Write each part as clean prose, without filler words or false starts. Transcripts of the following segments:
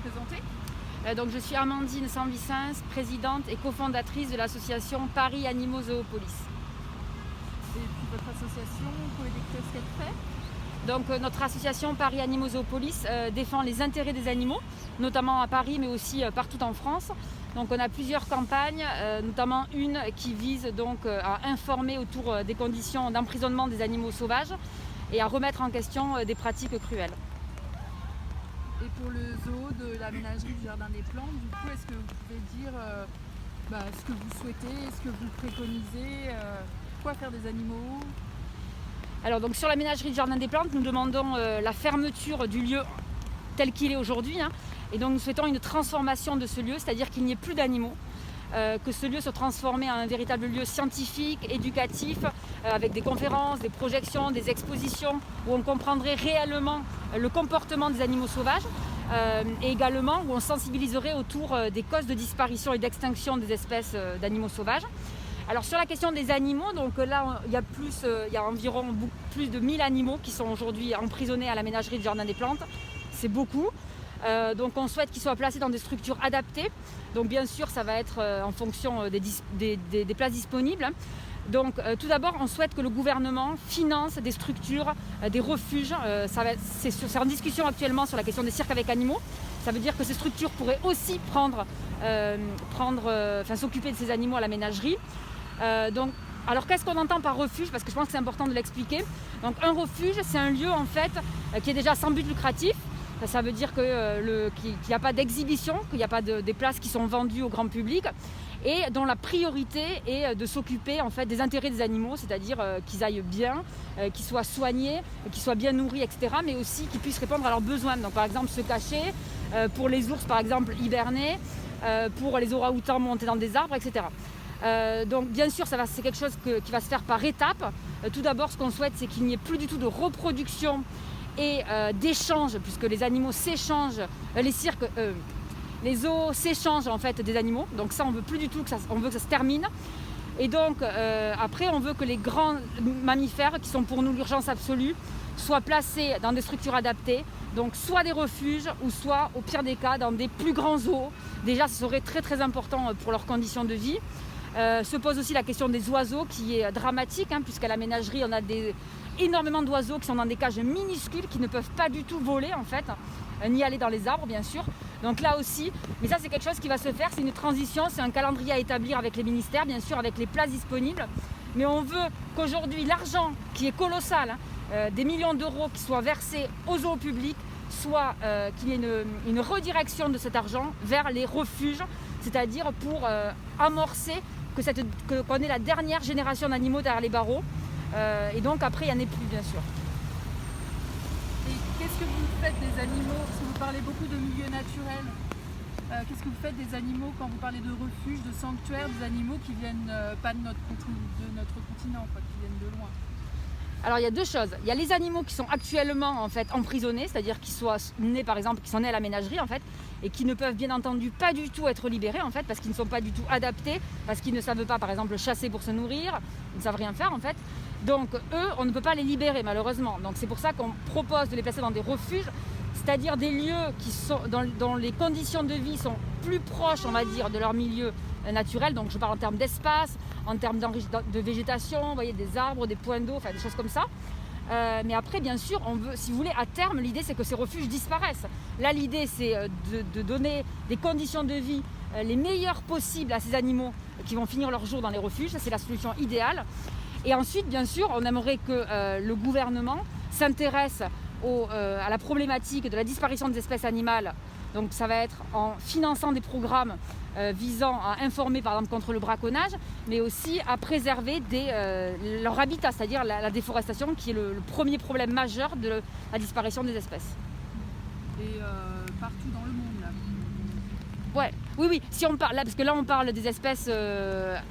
présenter? Donc je suis Amandine Sanvicens, présidente et cofondatrice de l'association Paris Animaux Zoopolis. Et puis votre association, vous pouvez décrire ce qu'elle fait? Donc notre association Paris Animaux Zoopolis défend les intérêts des animaux, notamment à Paris mais aussi partout en France. Donc on a plusieurs campagnes, notamment une qui vise donc à informer autour des conditions d'emprisonnement des animaux sauvages et à remettre en question des pratiques cruelles. Et pour le zoo de la ménagerie du Jardin des Plantes, du coup, est-ce que vous pouvez dire ce que vous souhaitez, ce que vous préconisez, quoi faire des animaux? Alors donc sur la ménagerie du Jardin des Plantes, nous demandons la fermeture du lieu tel qu'il est aujourd'hui. Et donc nous souhaitons une transformation de ce lieu, c'est-à-dire qu'il n'y ait plus d'animaux, que ce lieu soit transformé en un véritable lieu scientifique, éducatif, avec des conférences, des projections, des expositions, où on comprendrait réellement le comportement des animaux sauvages, et également où on sensibiliserait autour des causes de disparition et d'extinction des espèces d'animaux sauvages. Alors sur la question des animaux, donc là il y a environ plus de 1000 animaux qui sont aujourd'hui emprisonnés à la ménagerie du Jardin des Plantes. C'est beaucoup. Donc on souhaite qu'ils soient placés dans des structures adaptées. Donc bien sûr ça va être en fonction des places disponibles. Donc tout d'abord on souhaite que le gouvernement finance des structures, des refuges. C'est en discussion actuellement sur la question des cirques avec animaux. Ça veut dire que ces structures pourraient aussi s'occuper de ces animaux à la ménagerie. Alors qu'est-ce qu'on entend par refuge? Parce que je pense que c'est important de l'expliquer. Donc un refuge, c'est un lieu en fait qui est déjà sans but lucratif. Ça veut dire qu'il n'y a pas d'exhibition, qu'il n'y a pas des places qui sont vendues au grand public et dont la priorité est de s'occuper en fait des intérêts des animaux, c'est-à-dire qu'ils aillent bien, qu'ils soient soignés, qu'ils soient bien nourris, etc. Mais aussi qu'ils puissent répondre à leurs besoins. Donc par exemple se cacher, pour les ours par exemple hiberner, pour les orang-outans monter dans des arbres, etc. Donc bien sûr c'est quelque chose qui va se faire par étapes. Tout d'abord ce qu'on souhaite c'est qu'il n'y ait plus du tout de reproduction et d'échange, puisque les animaux s'échangent, les zoos s'échangent en fait des animaux. Donc ça on veut plus du tout on veut que ça se termine. Et donc après on veut que les grands mammifères qui sont pour nous l'urgence absolue soient placés dans des structures adaptées, donc soit des refuges ou soit au pire des cas dans des plus grands zoos. Déjà ce serait très très important pour leurs conditions de vie. Se pose aussi la question des oiseaux qui est dramatique, puisqu'à la ménagerie on a énormément d'oiseaux qui sont dans des cages minuscules qui ne peuvent pas du tout voler en fait, ni aller dans les arbres bien sûr. Donc là aussi, mais ça c'est quelque chose qui va se faire, c'est une transition, c'est un calendrier à établir avec les ministères, bien sûr avec les places disponibles. Mais on veut qu'aujourd'hui l'argent qui est colossal, des millions d'euros qui soient versés aux zoos publics, soit qu'il y ait une redirection de cet argent vers les refuges, c'est-à-dire pour amorcer qu'on ait la dernière génération d'animaux derrière les barreaux. Et donc après il n'y en a plus bien sûr. Et qu'est-ce que vous faites des animaux? Parce que vous parlez beaucoup de milieux naturels. Qu'est-ce que vous faites des animaux quand vous parlez de refuges, de sanctuaires, des animaux qui viennent pas de notre continent, qui viennent de loin? Alors il y a deux choses. Il y a les animaux qui sont actuellement en fait emprisonnés, c'est-à-dire qui sont nés à la ménagerie en fait, et qui ne peuvent bien entendu pas du tout être libérés en fait, parce qu'ils ne sont pas du tout adaptés, parce qu'ils ne savent pas par exemple chasser pour se nourrir, ils ne savent rien faire en fait. Donc eux, on ne peut pas les libérer malheureusement. Donc c'est pour ça qu'on propose de les placer dans des refuges, c'est-à-dire des lieux qui sont dont les conditions de vie sont plus proches, on va dire, de leur milieu naturel. Donc je parle en termes d'espace, en termes de végétation, vous voyez, des arbres, des points d'eau, des choses comme ça. Mais après, bien sûr, on veut, si vous voulez, à terme, l'idée c'est que ces refuges disparaissent. Là, l'idée c'est de donner des conditions de vie les meilleures possibles à ces animaux qui vont finir leur jour dans les refuges. Ça, c'est la solution idéale. Et ensuite, bien sûr, on aimerait que le gouvernement s'intéresse à la problématique de la disparition des espèces animales. Donc ça va être en finançant des programmes visant à informer par exemple contre le braconnage, mais aussi à préserver leur habitat, c'est-à-dire la déforestation qui est le premier problème majeur de la disparition des espèces. Et partout dans le monde là. Ouais. Oui, si on parle, là, parce que là on parle des espèces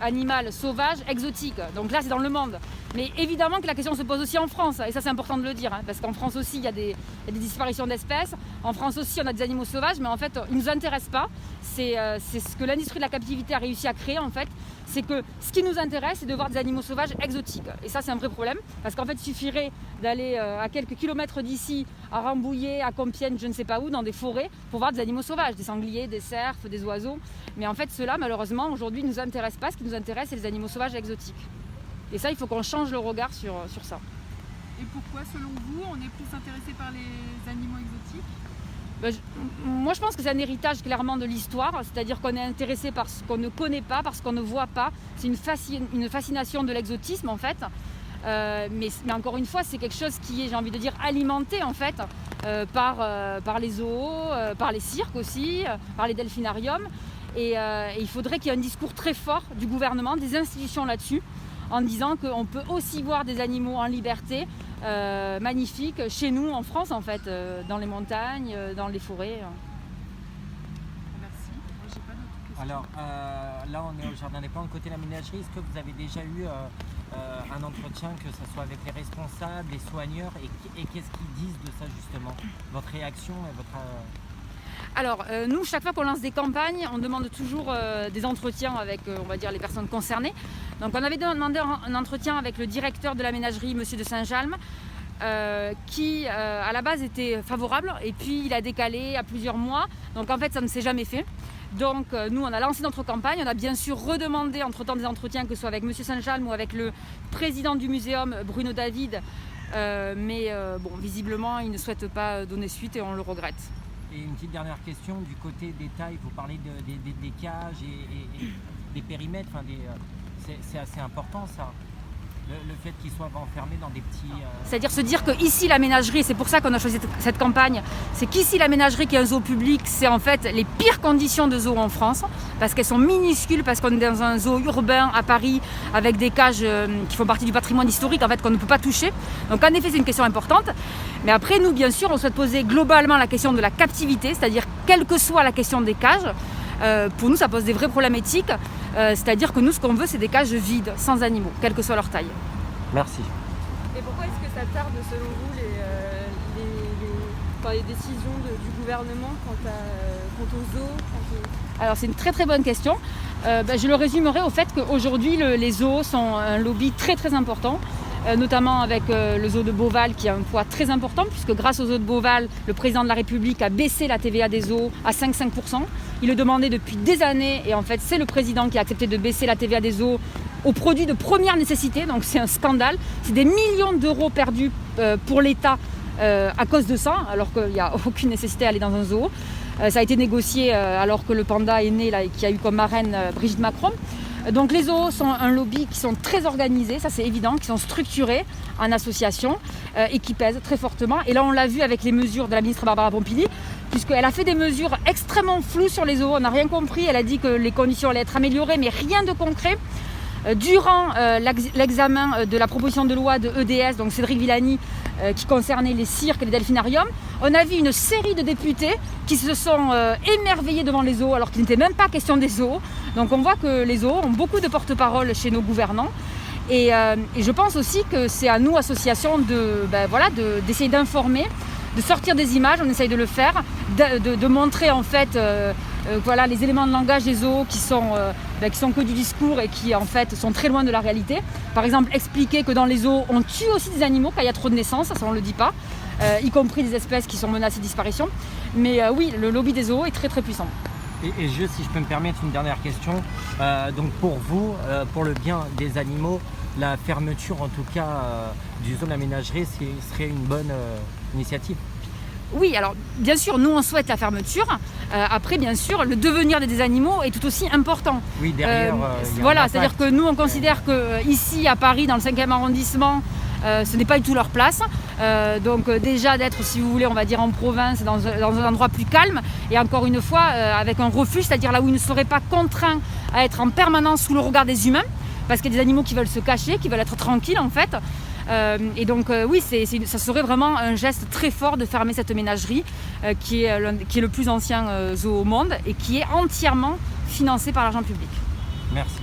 animales sauvages, exotiques, donc là c'est dans le monde. Mais évidemment que la question se pose aussi en France, et ça c'est important de le dire, hein, parce qu'en France aussi il y a des disparitions d'espèces, en France aussi on a des animaux sauvages, mais en fait ils ne nous intéressent pas. C'est ce que l'industrie de la captivité a réussi à créer en fait, c'est que ce qui nous intéresse c'est de voir des animaux sauvages exotiques. Et ça c'est un vrai problème, parce qu'en fait il suffirait d'aller à quelques kilomètres d'ici, à Rambouillet, à Compiègne, je ne sais pas où, dans des forêts, pour voir des animaux sauvages, des sangliers, des cerfs, des oiseaux. Mais en fait ceux-là malheureusement aujourd'hui ne nous intéressent pas, ce qui nous intéresse c'est les animaux sauvages exotiques. Et ça il faut qu'on change le regard sur ça. Et pourquoi selon vous on est plus intéressé par les animaux exotiques ? Moi je pense que c'est un héritage clairement de l'histoire, c'est-à-dire qu'on est intéressé par ce qu'on ne connaît pas, par ce qu'on ne voit pas. C'est une fascination de l'exotisme en fait. Mais encore une fois c'est quelque chose qui est, j'ai envie de dire, alimenté en fait par les zoos, par les cirques aussi, par les delphinariums. Et il faudrait qu'il y ait un discours très fort du gouvernement, des institutions là-dessus, en disant qu'on peut aussi voir des animaux en liberté, magnifiques, chez nous en France en fait, dans les montagnes, dans les forêts. Merci. J'ai pas d'autres questions. Alors là on est au Jardin des Plantes, côté la ménagerie, est-ce que vous avez déjà eu un entretien, que ce soit avec les responsables, les soigneurs, et qu'est-ce qu'ils disent de ça justement? Votre réaction et votre... Alors nous, chaque fois qu'on lance des campagnes, on demande toujours des entretiens avec on va dire les personnes concernées. Donc on avait demandé un entretien avec le directeur de la ménagerie, monsieur de Saint-Jalme, qui à la base était favorable, et puis il a décalé à plusieurs mois, donc en fait ça ne s'est jamais fait. Donc nous on a lancé notre campagne, on a bien sûr redemandé entre-temps des entretiens, que ce soit avec monsieur Saint-Jalme ou avec le président du muséum, Bruno David, mais bon, visiblement il ne souhaite pas donner suite et on le regrette. Et une petite dernière question, du côté des tailles, vous parlez des cages et des périmètres, enfin, c'est assez important ça, le fait qu'ils soient enfermés dans des petits... C'est-à-dire se dire qu'ici la ménagerie, c'est pour ça qu'on a choisi cette campagne, c'est qu'ici la ménagerie qui est un zoo public, c'est en fait les pires conditions de zoo en France, parce qu'elles sont minuscules, parce qu'on est dans un zoo urbain à Paris, avec des cages qui font partie du patrimoine historique en fait, qu'on ne peut pas toucher. Donc en effet c'est une question importante. Mais après nous bien sûr on souhaite poser globalement la question de la captivité, c'est-à-dire quelle que soit la question des cages, pour nous ça pose des vrais problèmes éthiques, c'est-à-dire que nous ce qu'on veut c'est des cages vides, sans animaux, quelle que soit leur taille. Merci. Et pourquoi est-ce que ça tarde selon vous les décisions du gouvernement quant aux zoos Alors c'est une très très bonne question. Je le résumerai au fait qu'aujourd'hui les zoos sont un lobby très très important, notamment avec le zoo de Beauval qui a un poids très important, puisque grâce au zoo de Beauval, le président de la République a baissé la TVA des zoos à 5%. Il le demandait depuis des années, et en fait c'est le président qui a accepté de baisser la TVA des zoos aux produits de première nécessité, donc c'est un scandale. C'est des millions d'euros perdus pour l'État à cause de ça, alors qu'il n'y a aucune nécessité à aller dans un zoo. Ça a été négocié alors que le panda est né là, et qui a eu comme marraine Brigitte Macron. Donc les zoos sont un lobby qui sont très organisés, ça c'est évident, qui sont structurés en association et qui pèsent très fortement. Et là on l'a vu avec les mesures de la ministre Barbara Pompili, puisqu'elle a fait des mesures extrêmement floues sur les zoos, on n'a rien compris, elle a dit que les conditions allaient être améliorées, mais rien de concret. Durant l'examen de la proposition de loi de EDS, donc Cédric Villani, qui concernait les cirques et les delphinariums, on a vu une série de députés qui se sont émerveillés devant les zoos alors qu'il n'était même pas question des zoos. Donc on voit que les zoos ont beaucoup de porte-parole chez nos gouvernants. Et je pense aussi que c'est à nous, associations, d'essayer d'informer, de sortir des images, on essaye de le faire, de montrer en fait les éléments de langage des zoos qui sont que du discours et qui en fait sont très loin de la réalité. Par exemple, expliquer que dans les zoos on tue aussi des animaux quand il y a trop de naissances, ça on ne le dit pas, y compris des espèces qui sont menacées de disparition. Mais oui, le lobby des zoos est très très puissant. Et juste, si je peux me permettre une dernière question, donc pour vous, pour le bien des animaux, la fermeture en tout cas du zoo de la ménagerie serait une bonne initiative? Oui, alors bien sûr, nous on souhaite la fermeture. Après, bien sûr, le devenir des animaux est tout aussi important. Oui, derrière. Voilà, c'est-à-dire que nous on considère que ici à Paris, dans le 5e arrondissement, ce n'est pas du tout leur place. Donc déjà d'être, si vous voulez, on va dire en province, dans un endroit plus calme, et encore une fois avec un refuge, c'est-à-dire là où ils ne seraient pas contraints à être en permanence sous le regard des humains, parce qu'il y a des animaux qui veulent se cacher, qui veulent être tranquilles en fait. Et donc oui, ça serait vraiment un geste très fort de fermer cette ménagerie qui est le plus ancien zoo au monde et qui est entièrement financé par l'argent public. Merci.